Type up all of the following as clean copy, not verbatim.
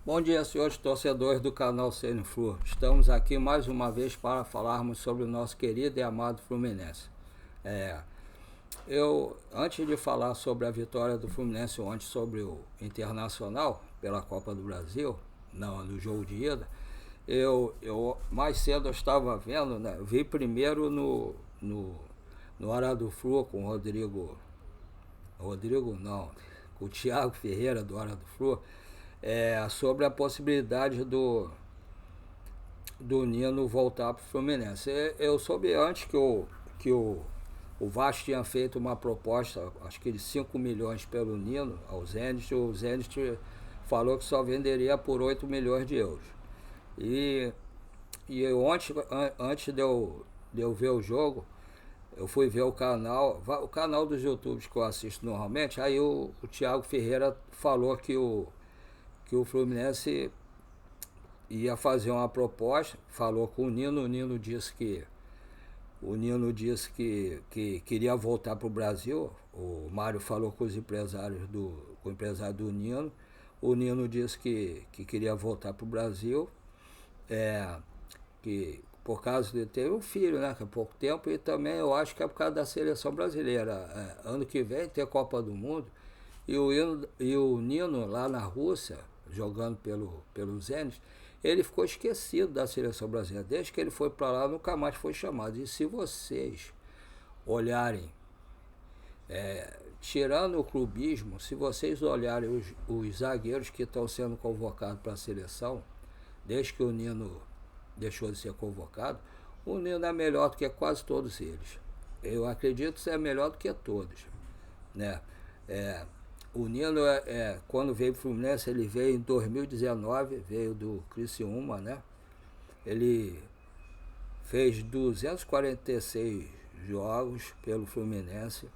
Bom dia, senhores torcedores do canal CNFlu. Estamos aqui mais uma vez para falarmos sobre o nosso querido e amado Fluminense. É, Antes de falar sobre a vitória do Fluminense ontem sobre o Internacional pela Copa do Brasil, no jogo de ida, eu mais cedo eu estava vendo, né? Vi primeiro no Hora do Flu com o Rodrigo não, com o Thiago Ferreira do Hora do Flu, sobre a possibilidade do Nino voltar para o Fluminense. Eu soube antes que o Vasco tinha feito uma proposta, acho que de 5 milhões pelo Nino ao Zenit. O Zenit falou que só venderia por 8 milhões de euros. E, ontem, antes de eu ver o jogo, eu fui ver o canal dos YouTubes que eu assisto normalmente. Aí o Thiago Ferreira falou que o Fluminense ia fazer uma proposta, falou com o Nino disse que queria voltar para o Brasil. O Mário falou com com o empresário do Nino. O Nino disse que queria voltar para o Brasil, que por causa de ter um filho, né, que há pouco tempo, e também eu acho que é por causa da seleção brasileira. Ano que vem tem Copa do Mundo, e o Nino lá na Rússia, jogando pelo Zenit, ele ficou esquecido da seleção brasileira. Desde que ele foi para lá, nunca mais foi chamado. E se vocês olharem, tirando o clubismo, se vocês olharem os zagueiros que estão sendo convocados para a seleção, desde que o Nino deixou de ser convocado, o Nino é melhor do que quase todos eles. Eu acredito que é melhor do que todos, né? O Nino, quando veio para o Fluminense, ele veio em 2019, veio do Criciúma, né? Ele fez 246 jogos pelo Fluminense,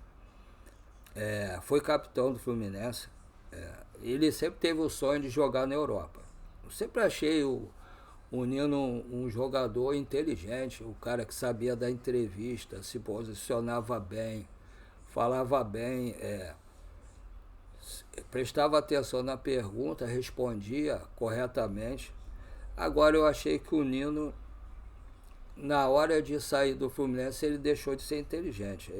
foi capitão do Fluminense. Ele sempre teve o sonho de jogar na Europa. Eu sempre achei o Nino um jogador inteligente, o cara que sabia dar entrevista, se posicionava bem, falava bem, prestava atenção na pergunta, respondia corretamente. Agora eu achei que o Nino, na hora de sair do Fluminense, ele deixou de ser inteligente.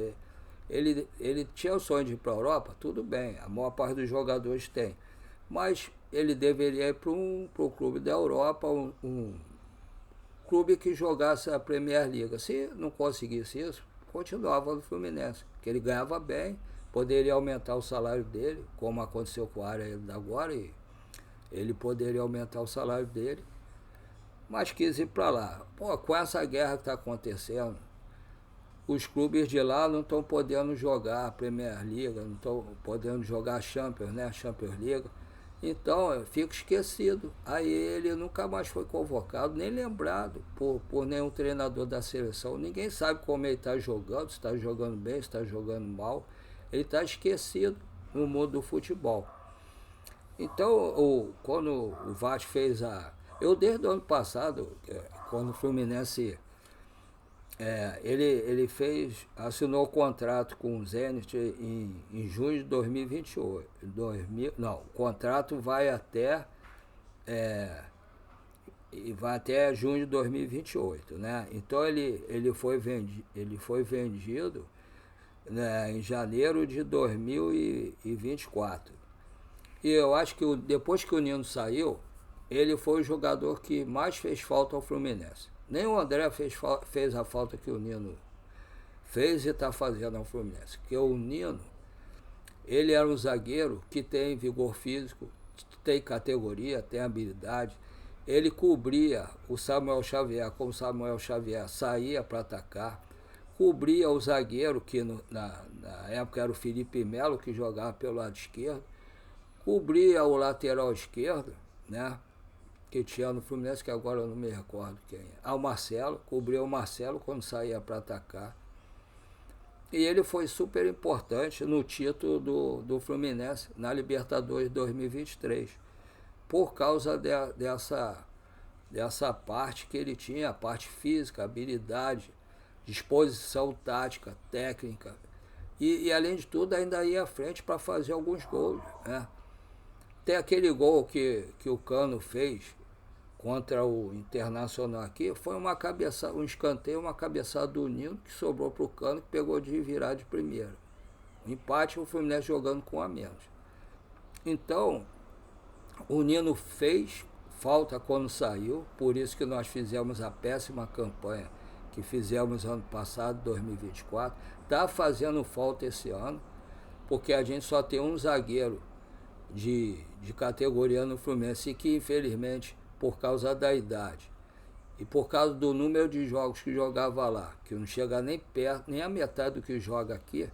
Ele tinha o sonho de ir para a Europa, tudo bem, a maior parte dos jogadores tem. Mas ele deveria ir para um clube da Europa, um clube que jogasse a Premier League. Se não conseguisse isso, continuava no Fluminense, que ele ganhava bem, poderia aumentar o salário dele, como aconteceu com o Área agora, e ele poderia aumentar o salário dele, mas quis ir para lá. Pô, com essa guerra que está acontecendo, os clubes de lá não estão podendo jogar a Premier League, não estão podendo jogar a Champions, né? A Champions League. Então eu fico esquecido. Aí ele nunca mais foi convocado, nem lembrado por nenhum treinador da seleção. Ninguém sabe como ele está jogando, se está jogando bem, se está jogando mal. Ele está esquecido no mundo do futebol. Então, quando o Vasco fez Eu, desde o ano passado, quando o Fluminense ele assinou o contrato com o Zenit em junho de 2028. Não, o contrato vai até junho de 2028, né? Então ele foi vendido, né, em janeiro de 2024. E eu acho que depois que o Nino saiu, ele foi o jogador que mais fez falta ao Fluminense. Nem o André fez a falta que o Nino fez e está fazendo ao Fluminense. Porque o Nino, ele era um zagueiro que tem vigor físico, tem categoria, tem habilidade. Ele cobria o Samuel Xavier, como o Samuel Xavier saía para atacar. Cobria o zagueiro, que na época era o Felipe Melo, que jogava pelo lado esquerdo. Cobria o lateral esquerdo, né, que tinha no Fluminense, que agora eu não me recordo quem é. O Marcelo, cobriu o Marcelo quando saía para atacar. E ele foi super importante no título do Fluminense na Libertadores 2023, por causa dessa parte que ele tinha, a parte física, habilidade, disposição tática, técnica. E além de tudo, ainda ia à frente para fazer alguns gols, né? Tem aquele gol que o Cano fez contra o Internacional aqui, foi uma cabeçada, um escanteio, uma cabeçada do Nino que sobrou para o Cano, que pegou de virar de primeira. O empate, o Fluminense jogando com a menos. Então, o Nino fez falta quando saiu, por isso que nós fizemos a péssima campanha que fizemos ano passado, 2024. Está fazendo falta esse ano, porque a gente só tem um zagueiro de categoria no Fluminense, e que infelizmente, por causa da idade e por causa do número de jogos que jogava lá, que não chega nem perto, nem a metade do que joga aqui,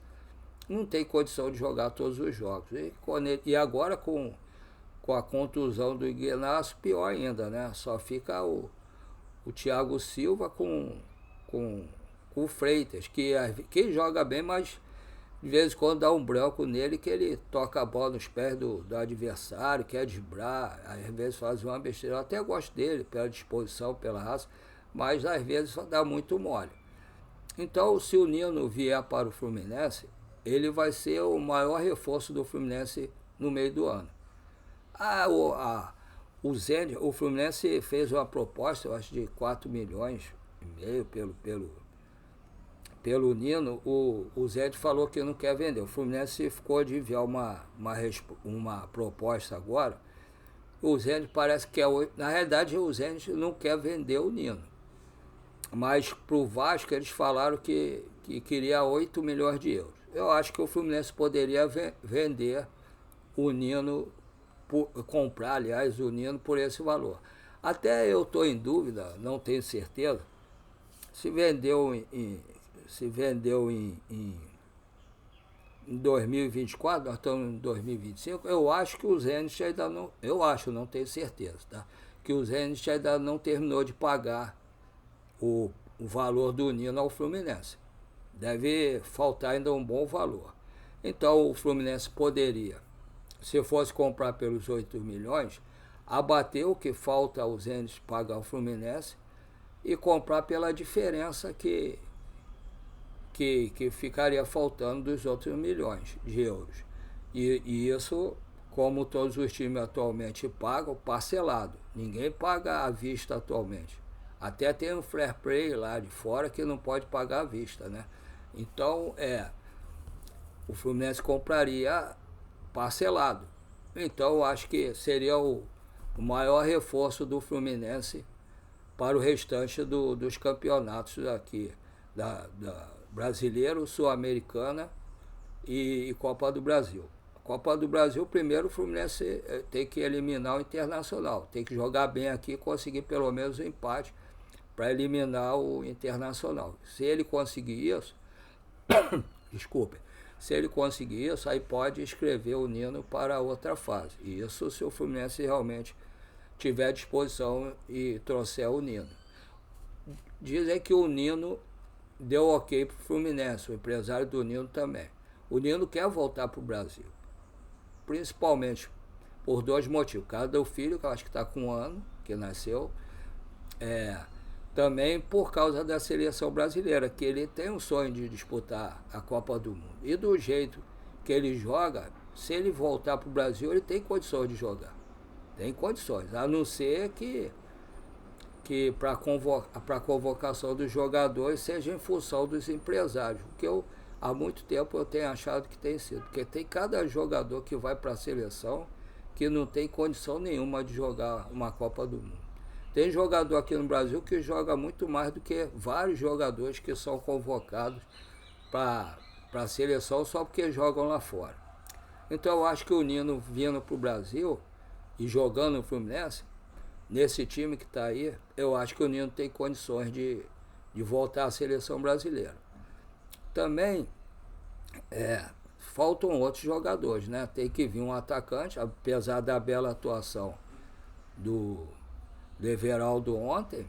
não tem condição de jogar todos os jogos. E agora com a contusão do Ignacio, pior ainda, né? Só fica o Thiago Silva com o Freitas, que joga bem, mas de vez em quando dá um branco nele, que ele toca a bola nos pés do adversário, quer driblar, às vezes faz uma besteira. Eu até gosto dele, pela disposição, pela raça, mas às vezes dá muito mole. Então, se o Nino vier para o Fluminense, ele vai ser o maior reforço do Fluminense no meio do ano. O Fluminense fez uma proposta, eu acho, de 4,5 milhões pelo Nino. O Zé falou que não quer vender. O Fluminense ficou de enviar uma proposta agora. O Zé parece que na realidade o Zé não quer vender o Nino. Mas para o Vasco eles falaram que queria 8 milhões de euros. Eu acho que o Fluminense poderia vender o Nino, comprar, aliás, o Nino por esse valor. Até eu estou em dúvida, não tenho certeza, se vendeu em 2024, nós estamos em 2025, eu acho que o Zenit ainda não, não tenho certeza, tá? Que o Zenit ainda não terminou de pagar o valor do Nino ao Fluminense. Deve faltar ainda um bom valor. Então o Fluminense poderia, se fosse comprar pelos 8 milhões, abater o que falta ao Zenit pagar ao Fluminense e comprar pela diferença que ficaria faltando dos outros milhões de euros. E isso, como todos os times atualmente pagam, parcelado. Ninguém paga à vista atualmente. Até tem um fair play lá de fora que não pode pagar à vista, né? Então, o Fluminense compraria parcelado. Então, eu acho que seria o maior reforço do Fluminense para o restante dos campeonatos aqui, da Brasileiro, Sul-Americana e Copa do Brasil. Copa do Brasil, primeiro o Fluminense tem que eliminar o Internacional, tem que jogar bem aqui e conseguir pelo menos um empate para eliminar o Internacional. Se ele conseguir isso, desculpe, se ele conseguir isso, aí pode escrever o Nino para outra fase. E isso se o Fluminense realmente tiver disposição e trouxer o Nino. Dizem que o Nino deu ok para o Fluminense, o empresário do Nino também. O Nino quer voltar para o Brasil, principalmente por 2 motivos. Cada do filho, que eu acho que está com 1 ano, que nasceu, também por causa da seleção brasileira, que ele tem um sonho de disputar a Copa do Mundo. E do jeito que ele joga, se ele voltar para o Brasil, ele tem condições de jogar. Tem condições, a não ser que para a convocação dos jogadores seja em função dos empresários, o que há muito tempo eu tenho achado que tem sido, porque tem cada jogador que vai para a seleção que não tem condição nenhuma de jogar uma Copa do Mundo. Tem jogador aqui no Brasil que joga muito mais do que vários jogadores que são convocados para a seleção só porque jogam lá fora. Então eu acho que o Nino vindo para o Brasil e jogando no Fluminense, nesse time que está aí, eu acho que o Nino tem condições de voltar à seleção brasileira. Também faltam outros jogadores, né? Tem que vir um atacante, apesar da bela atuação do Everaldo ontem,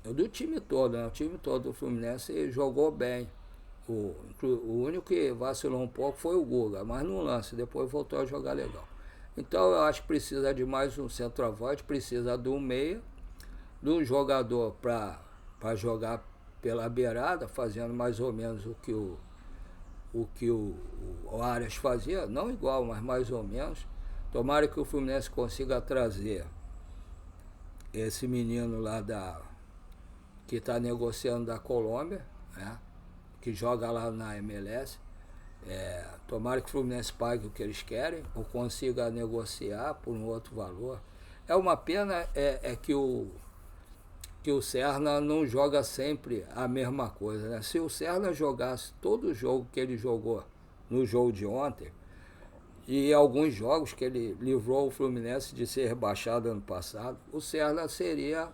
do time todo, né? O time todo do Fluminense jogou bem. O único que vacilou um pouco foi o Guga, mas no lance, depois voltou a jogar legal. Então eu acho que precisa de mais um centroavante, precisa de um meia, de um jogador para jogar pela beirada, fazendo mais ou menos o que o Arias fazia, não igual, mas mais ou menos. Tomara que o Fluminense consiga trazer esse menino lá que está negociando da Colômbia, né? Que joga lá na MLS. Tomara que o Fluminense pague o que eles querem ou consiga negociar por um outro valor. É uma pena que o Serna não joga sempre a mesma coisa, né? Se o Serna jogasse todo o jogo que ele jogou no jogo de ontem, e alguns jogos que ele livrou o Fluminense de ser rebaixado ano passado, o Serna seria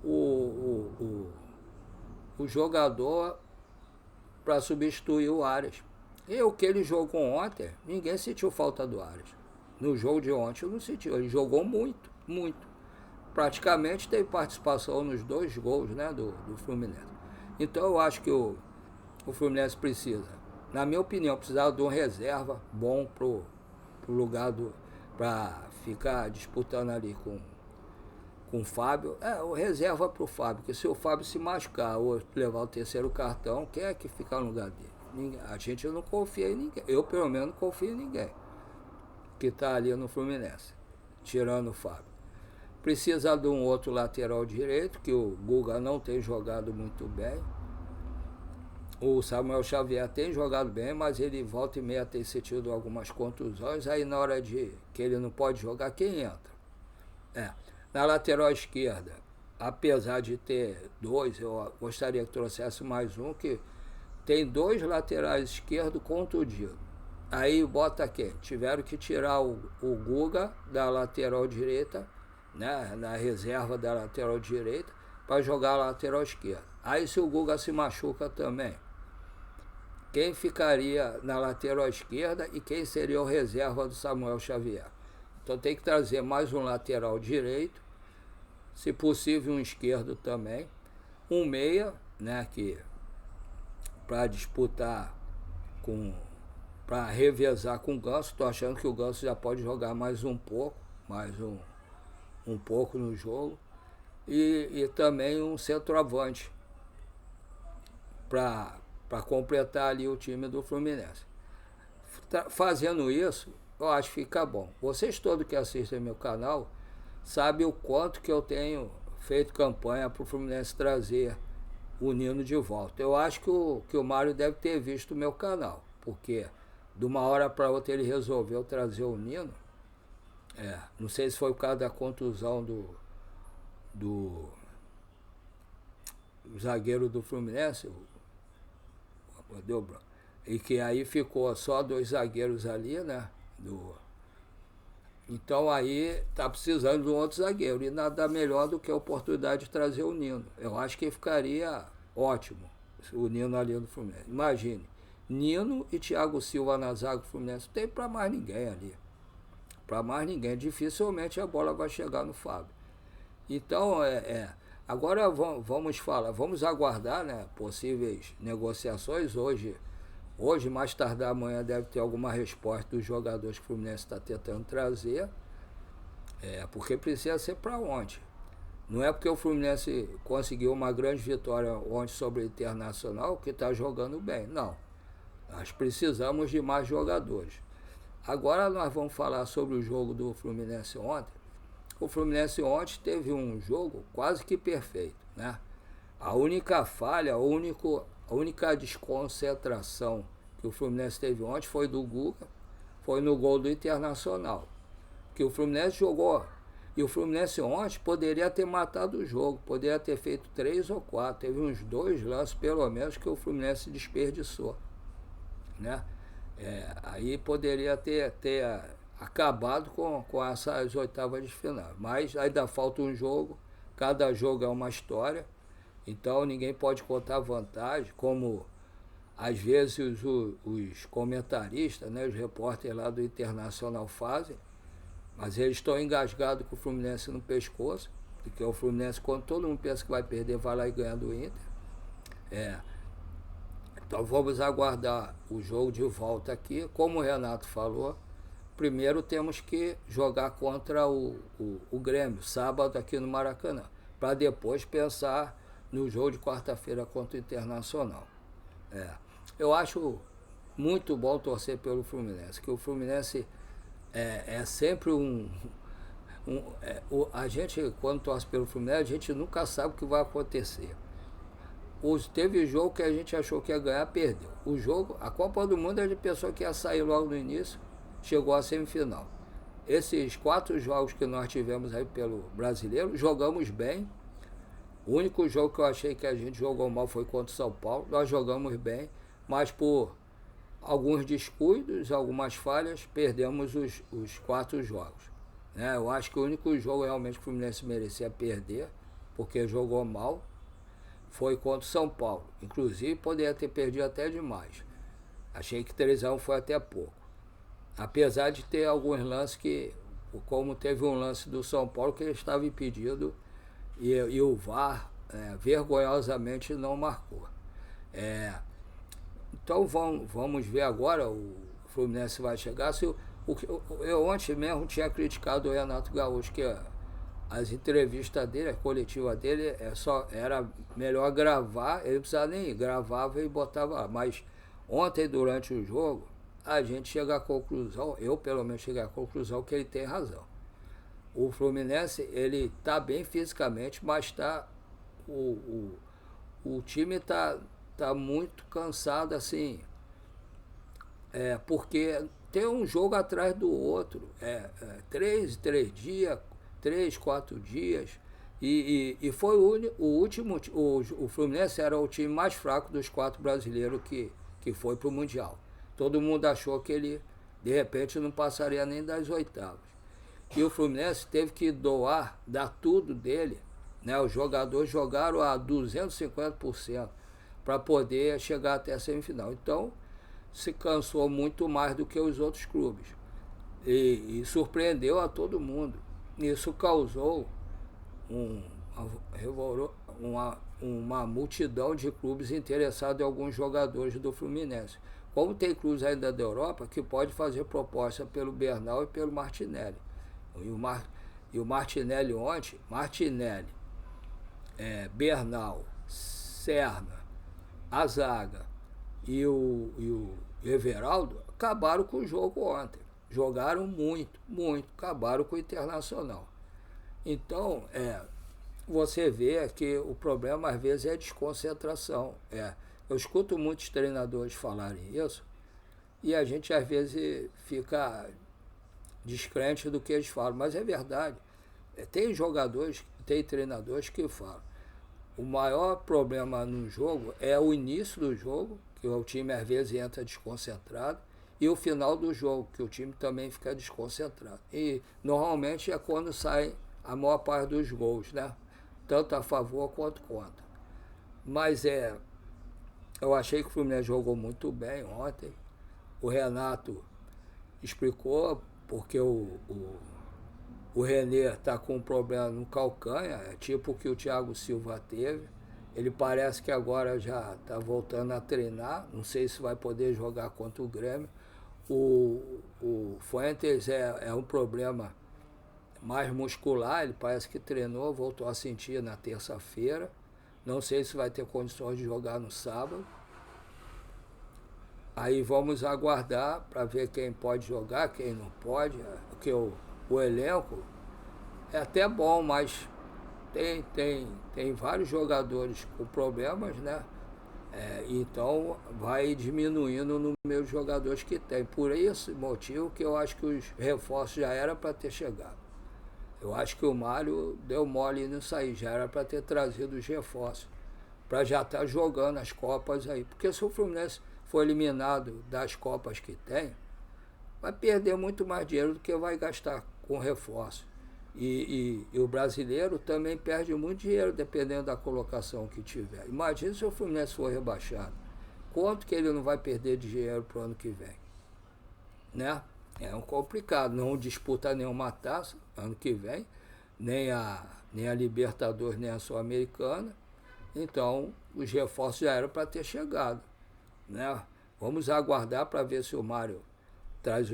o jogador para substituir o Arias. E o que ele jogou ontem, ninguém sentiu falta do Arias. No jogo de ontem eu não senti, ele jogou muito, muito. Praticamente teve participação nos 2 gols, né, do Fluminense. Então eu acho que o Fluminense precisa, na minha opinião, precisava de um reserva bom pro lugar para ficar disputando ali com o Fábio. O reserva pro Fábio, porque se o Fábio se machucar ou levar o 3º cartão, quem é que fica no lugar dele? Ninguém. A gente não confia em ninguém. Eu, pelo menos, não confio em ninguém que está ali no Fluminense, tirando o Fábio. Precisa de um outro lateral direito, que o Guga não tem jogado muito bem. O Samuel Xavier tem jogado bem, mas ele volta e meia tem sentido algumas contusões. Aí na hora que ele não pode jogar, quem entra? Na lateral esquerda, apesar de ter 2, eu gostaria que trouxesse mais um, que tem 2 laterais esquerdos contundidos. Aí bota quem? Tiveram que tirar o Guga da lateral direita, né, na reserva da lateral direita, para jogar a lateral esquerda. Aí se o Guga se machuca também, quem ficaria na lateral esquerda e quem seria o reserva do Samuel Xavier? Então tem que trazer mais um lateral direito, se possível um esquerdo também, um meia, né, que para disputar para revezar com o Ganso. Estou achando que o Ganso já pode jogar mais um pouco no jogo, e também um centroavante para completar ali o time do Fluminense. Fazendo isso, eu acho que fica bom. Vocês todos que assistem meu canal sabem o quanto que eu tenho feito campanha para o Fluminense trazer o Nino de volta. Eu acho que o Mário deve ter visto o meu canal, porque de uma hora para outra ele resolveu trazer o Nino. Não sei se foi por causa da contusão do zagueiro do Fluminense, e que aí ficou só 2 zagueiros ali, né? Então aí tá precisando de um outro zagueiro, e nada melhor do que a oportunidade de trazer o Nino. Eu acho que ficaria ótimo o Nino ali no Fluminense. Imagine, Nino e Thiago Silva na zaga do Fluminense, não tem para mais ninguém ali. Para mais ninguém, dificilmente a bola vai chegar no Fábio. Então, agora vamos aguardar, né, possíveis negociações. Hoje, mais tardar amanhã, deve ter alguma resposta dos jogadores que o Fluminense está tentando trazer, porque precisa ser para ontem. Não é porque o Fluminense conseguiu uma grande vitória ontem sobre o Internacional que está jogando bem, não. Nós precisamos de mais jogadores. Agora nós vamos falar sobre o jogo do Fluminense ontem. O Fluminense ontem teve um jogo quase que perfeito, né? A única falha, a única desconcentração que o Fluminense teve ontem foi do Guga, foi no gol do Internacional. Que o Fluminense jogou, e o Fluminense ontem poderia ter matado o jogo, poderia ter feito 3 ou 4, teve uns 2 lances pelo menos que o Fluminense desperdiçou, né? Aí poderia ter acabado com essas oitavas de final. Mas ainda falta um jogo, cada jogo é uma história, então ninguém pode contar vantagem, como às vezes os comentaristas, né, os repórteres lá do Internacional fazem, mas eles estão engasgados com o Fluminense no pescoço, porque o Fluminense, quando todo mundo pensa que vai perder, vai lá e ganha do Inter. Então vamos aguardar o jogo de volta aqui. Como o Renato falou, primeiro temos que jogar contra o Grêmio, sábado aqui no Maracanã, para depois pensar no jogo de quarta-feira contra o Internacional. Eu acho muito bom torcer pelo Fluminense, que o Fluminense é sempre a gente, quando torce pelo Fluminense, a gente nunca sabe o que vai acontecer. Teve jogo que a gente achou que ia ganhar, perdeu. O jogo, a Copa do Mundo, a gente pensou que ia sair logo no início, chegou à semifinal. Esses 4 jogos que nós tivemos aí pelo Brasileiro, jogamos bem. O único jogo que eu achei que a gente jogou mal foi contra o São Paulo. Nós jogamos bem, mas por alguns descuidos, algumas falhas, perdemos os 4 jogos. Né? Eu acho que o único jogo realmente que o Fluminense merecia perder, porque jogou mal, foi contra o São Paulo. Inclusive, poderia ter perdido até demais. Achei que 3-1 foi até pouco. Apesar de ter alguns lances que, como teve um lance do São Paulo que ele estava impedido e o VAR vergonhosamente não marcou. Então vamos ver agora, o Fluminense vai chegar. Eu ontem mesmo tinha criticado o Renato Gaúcho, que as entrevistas dele, a coletiva dele, era melhor gravar, ele não precisava nem ir, gravava e botava lá. Mas ontem, durante o jogo, a gente chega à conclusão, eu pelo menos cheguei à conclusão que ele tem razão. O Fluminense, ele está bem fisicamente, mas o time está muito cansado, assim, porque tem um jogo atrás do outro, 3 dias, 3, 4 dias, e foi o último, o Fluminense era o time mais fraco dos 4 brasileiros que foi para o Mundial. Todo mundo achou que ele, de repente, não passaria nem das oitavas. E o Fluminense teve que dar tudo dele, né? Os jogadores jogaram a 250% para poder chegar até a semifinal. Então, se cansou muito mais do que os outros clubes. E surpreendeu a todo mundo. Isso causou uma multidão de clubes interessados em alguns jogadores do Fluminense. Como tem clubes ainda da Europa que pode fazer proposta pelo Bernal e pelo Martinelli. E o Martinelli ontem, Bernal, Serna, a zaga e o Everaldo acabaram com o jogo ontem. Jogaram muito, acabaram com o Internacional. Então, você vê que o problema às vezes é desconcentração. Eu escuto muitos treinadores falarem isso e a gente às vezes fica descrente do que eles falam, mas é verdade. Tem jogadores, tem treinadores que falam. O maior problema no jogo é o início do jogo, que o time às vezes entra desconcentrado, e o final do jogo, que o time também fica desconcentrado. E normalmente é quando sai a maior parte dos gols, né? Tanto a favor quanto contra. Mas eu achei que o Fluminense jogou muito bem ontem. O Renato explicou porque o René está com um problema no calcanha, tipo o que o Thiago Silva teve. Ele parece que agora já está voltando a treinar, não sei se vai poder jogar contra o Grêmio. O Fuentes é um problema mais muscular, ele parece que treinou, voltou a sentir na terça-feira. Não sei se vai ter condições de jogar no sábado. Aí vamos aguardar para ver quem pode jogar, quem não pode, porque o elenco é até bom, mas tem vários jogadores com problemas, né? Então vai diminuindo o número de jogadores que tem. Por esse motivo que eu acho que os reforços já era para ter chegado. Eu acho que o Mário deu mole nisso aí, já era para ter trazido os reforços, para já estar jogando as Copas aí. Porque se o Fluminense for eliminado das Copas que tem, vai perder muito mais dinheiro do que vai gastar com reforço. E o brasileiro também perde muito dinheiro dependendo da colocação que tiver. Imagina se o Fluminense for rebaixado. Quanto que ele não vai perder de dinheiro para o ano que vem? Né? É um complicado. Não disputa nenhuma taça ano que vem, nem a Libertadores, nem a Sul-Americana. Então, os reforços já eram para ter chegado. Né? Vamos aguardar para ver se o Mário traz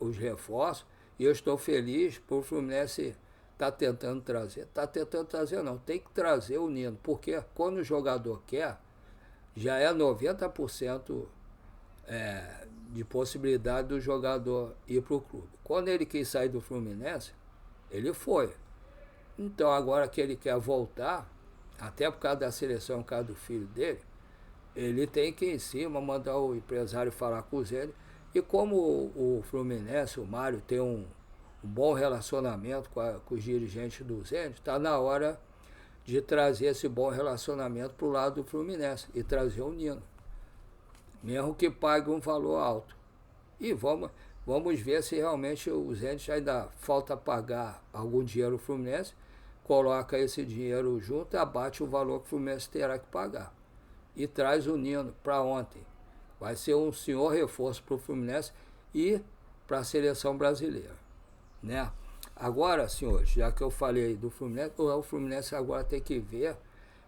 os reforços. E eu estou feliz por o Fluminense estar tentando trazer. Está tentando trazer não, tem que trazer o Nino, porque quando o jogador quer, já é 90% de possibilidade do jogador ir para o clube. Quando ele quis sair do Fluminense, ele foi. Então agora que ele quer voltar, até por causa da seleção, por causa do filho dele, ele tem que ir em cima, mandar o empresário falar com ele. E como o Fluminense, o Mário, tem um bom relacionamento com os dirigentes do Zenit, está na hora de trazer esse bom relacionamento para o lado do Fluminense e trazer o Nino. Mesmo que pague um valor alto. E vamos ver se realmente o Zenit ainda falta pagar algum dinheiro ao Fluminense, coloca esse dinheiro junto e abate o valor que o Fluminense terá que pagar. E traz o Nino para ontem. Vai ser um senhor reforço para o Fluminense e para a seleção brasileira. Né? Agora, senhores, já que eu falei do Fluminense, o Fluminense agora tem que ver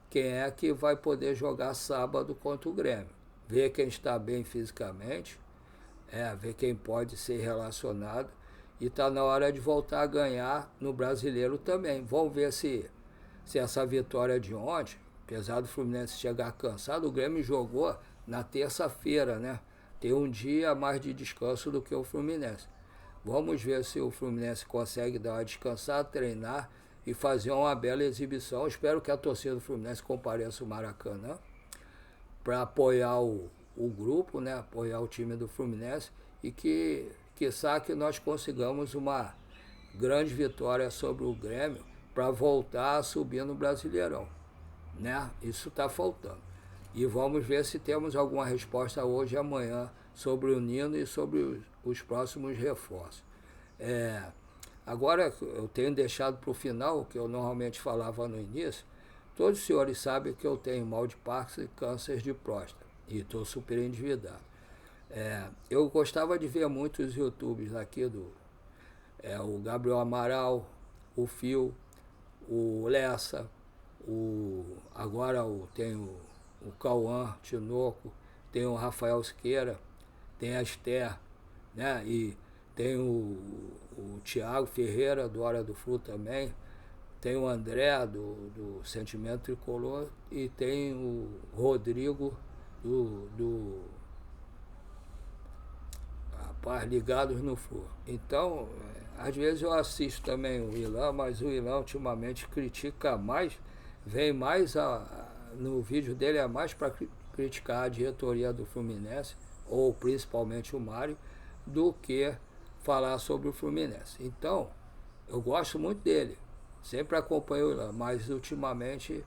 quem é que vai poder jogar sábado contra o Grêmio. Ver quem está bem fisicamente, ver quem pode ser relacionado. E está na hora de voltar a ganhar no Brasileiro também. Vamos ver se essa vitória de ontem, apesar do Fluminense chegar cansado, o Grêmio jogou na terça-feira, né? Tem um dia a mais de descanso do que o Fluminense. Vamos ver se o Fluminense consegue dar uma descansada, treinar e fazer uma bela exibição. Espero que a torcida do Fluminense compareça ao Maracanã para apoiar o grupo, né? Apoiar o time do Fluminense e que nós consigamos uma grande vitória sobre o Grêmio para voltar a subir no Brasileirão, né? Isso está faltando. E vamos ver se temos alguma resposta hoje e amanhã sobre o Nino e sobre os próximos reforços. Agora, eu tenho deixado para o final, o que eu normalmente falava no início. Todos os senhores sabem que eu tenho mal de Parkinson e câncer de próstata. E estou super endividado. Eu gostava de ver muitos YouTubes aqui, o Gabriel Amaral, o Fio, o Lessa, agora tem o Cauã Tinoco, tem o Rafael Siqueira, tem a Esther, né? E tem o Thiago Ferreira, do Hora do Flu também, tem o André, do Sentimento Tricolor, e tem o Rodrigo, Ligados no Flu. Então, às vezes eu assisto também o Ilan, mas o Ilan ultimamente critica mais, vem mais no vídeo dele é mais para criticar a diretoria do Fluminense, ou principalmente o Mário, do que falar sobre o Fluminense. Então, eu gosto muito dele, sempre acompanho o Ilan, mas ultimamente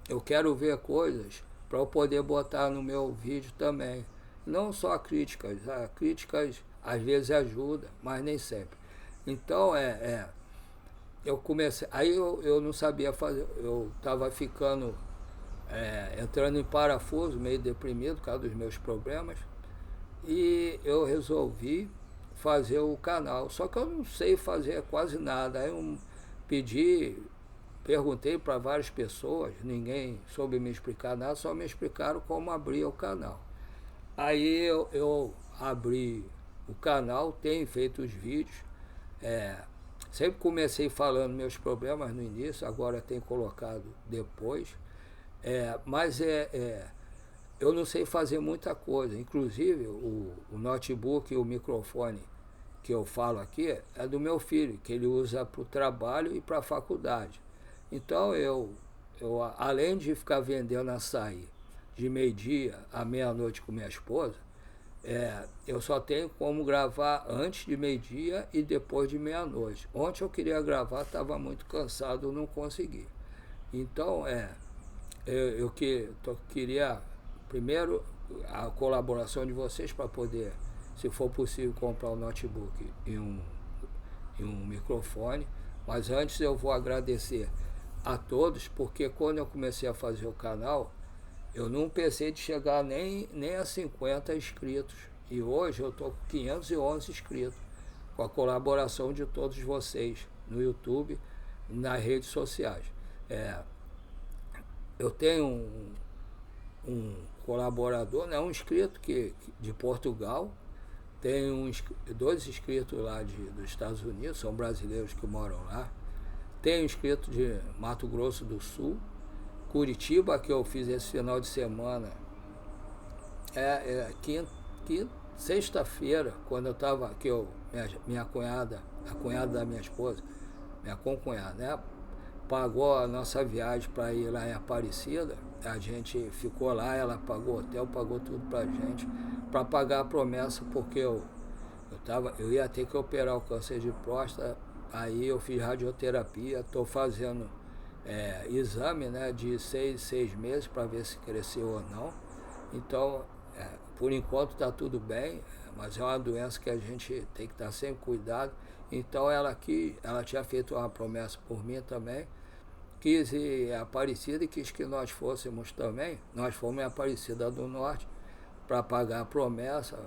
eu quero ver coisas para eu poder botar no meu vídeo também. Não só críticas, críticas às vezes ajudam, mas nem sempre. Então, eu comecei, aí eu não sabia fazer, eu estava ficando, entrando em parafuso, meio deprimido por causa dos meus problemas, e eu resolvi fazer o canal, só que eu não sei fazer quase nada. Aí eu perguntei para várias pessoas, ninguém soube me explicar nada, só me explicaram como abrir o canal. Aí eu abri o canal, tenho feito os vídeos, sempre comecei falando meus problemas no início, agora tenho colocado depois, mas eu não sei fazer muita coisa, inclusive o notebook e o microfone que eu falo aqui é do meu filho, que ele usa para o trabalho e para a faculdade. Então eu além de ficar vendendo açaí de meio-dia à meia-noite com minha esposa, eu só tenho como gravar antes de meio-dia e depois de meia-noite. Ontem eu queria gravar, estava muito cansado, não consegui. Então, eu queria primeiro a colaboração de vocês para poder, se for possível, comprar um notebook e um microfone. Mas antes eu vou agradecer a todos, porque quando eu comecei a fazer o canal, eu não pensei de chegar nem a 50 inscritos. E hoje eu estou com 511 inscritos, com a colaboração de todos vocês no YouTube e nas redes sociais. Eu tenho um colaborador, né, um inscrito de Portugal, tem dois inscritos lá dos Estados Unidos, são brasileiros que moram lá. Tem um inscrito de Mato Grosso do Sul, Curitiba, que eu fiz esse final de semana, sexta-feira, quando eu estava, minha cunhada, a cunhada da minha esposa, minha concunhada, né, pagou a nossa viagem para ir lá em Aparecida. A gente ficou lá, ela pagou o hotel, pagou tudo pra gente, para pagar a promessa, porque eu ia ter que operar o câncer de próstata. Aí eu fiz radioterapia, estou fazendo exame, né, de 6 meses para ver se cresceu ou não. Então, por enquanto está tudo bem, mas é uma doença que a gente tem que estar sempre cuidado. Então ela tinha feito uma promessa por mim também, quis ir a Aparecida e quis que nós fôssemos também. Nós fomos em Aparecida do Norte para pagar a promessa.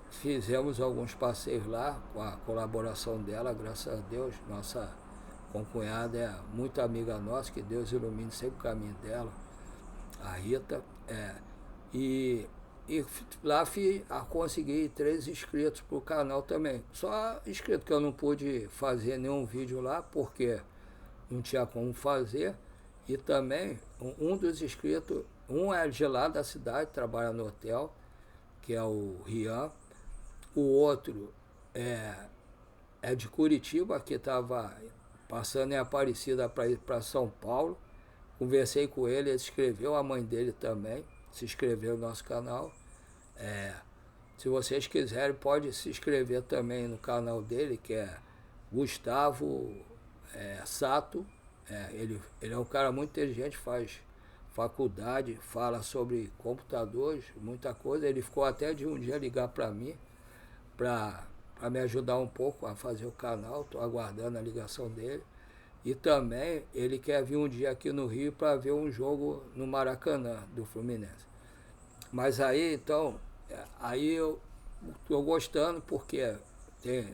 Fizemos alguns passeios lá com a colaboração dela, graças a Deus. Nossa concunhada é muito amiga nossa, que Deus ilumine sempre o caminho dela, a Rita. E lá consegui 3 inscritos para o canal também. Só inscrito, que eu não pude fazer nenhum vídeo lá, porque não tinha como fazer. E também, um dos inscritos, um é de lá da cidade, trabalha no hotel, que é o Rian. O outro é de Curitiba, que estava passando em Aparecida para ir para São Paulo. Conversei com ele, ele escreveu, a mãe dele também se inscreveu no nosso canal. Se vocês quiserem, pode se inscrever também no canal dele, que é Gustavo Sato. Ele é um cara muito inteligente, faz faculdade, fala sobre computadores, muita coisa. Ele ficou até de um dia ligar para mim, para me ajudar um pouco a fazer o canal. Estou aguardando a ligação dele. E também ele quer vir um dia aqui no Rio para ver um jogo no Maracanã, do Fluminense. Mas aí, então, aí eu estou gostando, porque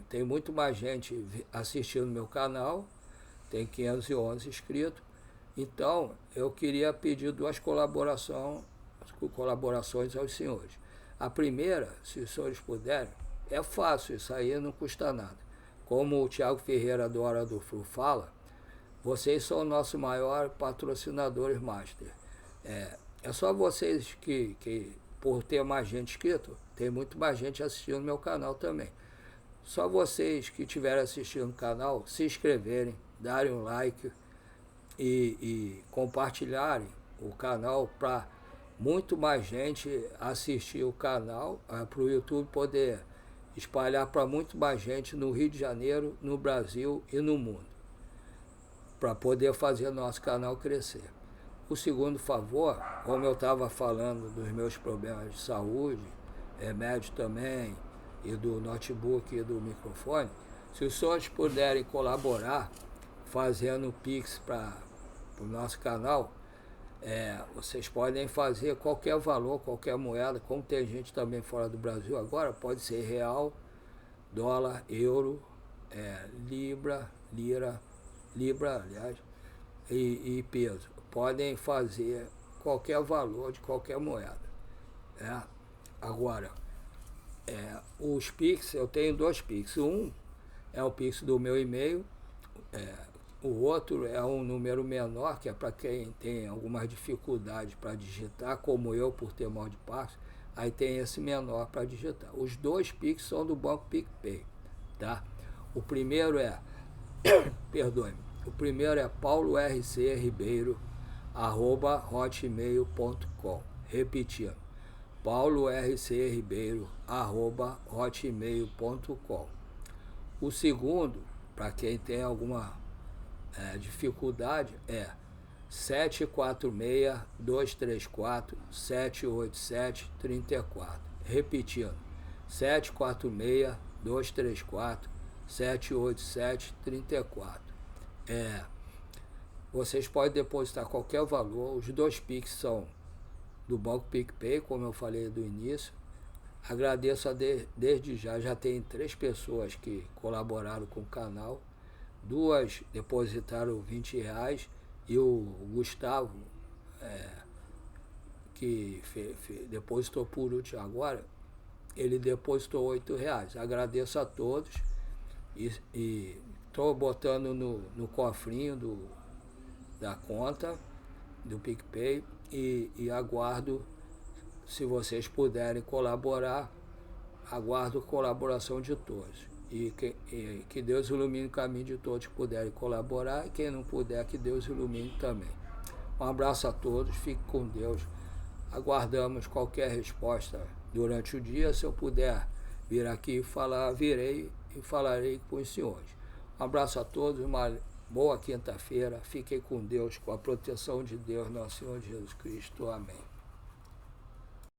tem muito mais gente assistindo meu canal, tem 511 inscritos. Então, eu queria pedir 2 colaborações aos senhores. A primeira, se os senhores puderem, é fácil, isso aí não custa nada. Como o Thiago Ferreira do Hora do Flu fala, vocês são nossos maiores patrocinadores master. É só vocês que, por ter mais gente inscrito, tem muito mais gente assistindo meu canal também. Só vocês que estiverem assistindo o canal, se inscreverem, darem um like e compartilharem o canal para muito mais gente assistir o canal, para o YouTube poder espalhar para muito mais gente no Rio de Janeiro, no Brasil e no mundo, para poder fazer nosso canal crescer. O segundo favor, como eu estava falando dos meus problemas de saúde, remédio também, e do notebook e do microfone, se os senhores puderem colaborar fazendo Pix para o nosso canal, vocês podem fazer qualquer valor, qualquer moeda, como tem gente também fora do Brasil agora, pode ser real, dólar, euro, libra, aliás, e peso. Podem fazer qualquer valor de qualquer moeda. Agora, os Pix, eu tenho 2 Pix. Um é o Pix do meu e-mail, o outro é um número menor, que é para quem tem algumas dificuldades para digitar, como eu, por ter mal de passo. Aí tem esse menor para digitar. Os 2 Pix são do Banco PicPay, tá? O primeiro perdoe-me, o primeiro é paulorcribeiro@hotmail.com. Repetindo, paulorcribeiro@hotmail.com. O segundo, para quem tem alguma dificuldade, é 746-234-787-34. Repetindo, 746-234-787-34. Vocês podem depositar qualquer valor. Os 2 Pix são do Banco PicPay, como eu falei do início. Agradeço desde já tem 3 pessoas que colaboraram com o canal. 2 depositaram R$20 e o Gustavo, que depositou por último agora, ele depositou R$8. Agradeço a todos e estou botando no cofrinho da conta do PicPay e aguardo, se vocês puderem colaborar, aguardo a colaboração de todos. E que Deus ilumine o caminho de todos que puderem colaborar, e quem não puder, que Deus ilumine também. Um abraço a todos, fique com Deus. Aguardamos qualquer resposta durante o dia. Se eu puder vir aqui e falar, virei e falarei com os senhores. Um abraço a todos, uma boa quinta-feira. Fiquem com Deus, com a proteção de Deus, nosso Senhor Jesus Cristo. Amém.